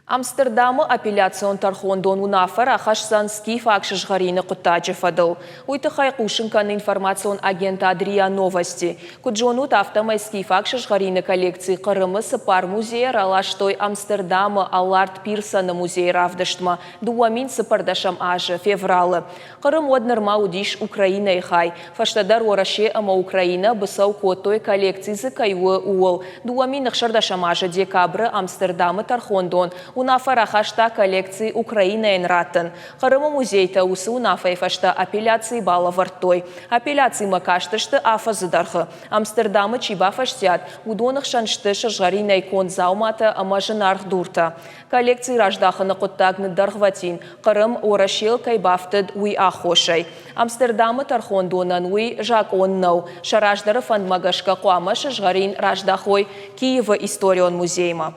Амстердамы апелляцион тархондон унафар ахашсан скиф акшиш гарины кутаджифадыл. Уйты хайкушинкан информацион агент Адрия Новости. Куджонут автомай скиф акшиш гарины коллекции Крымы сыпар музея ралаштой Амстердамы Аллард Пирсона музей равдаштма. Дуамин сыпардашам аже февралы. Крым однырма удиш Украина и хай. Фаштадар ораше ама Украина бысау котой коллекции зыкайуы уол. Дуамин нахшардашам аже декабры Амстердамы тархондон. Унафара хашта коллекции Украина энраттын. Крымы музейта усы унафай фашта апелляции бала вартой. Апелляции макаштышты афа зыдархы. Амстердамы чиба фаштят. Удонах шаншты шажгарина икон заумата амажынарх дурта. Коллекции раждаханы куттагны дархватин. Крым орашел кайбафтыд уй ахошай. Амстердамы тархондонан уй жак оннау. Шараждары фандмагашка куама шажгарин раждахой Киева историон музейма.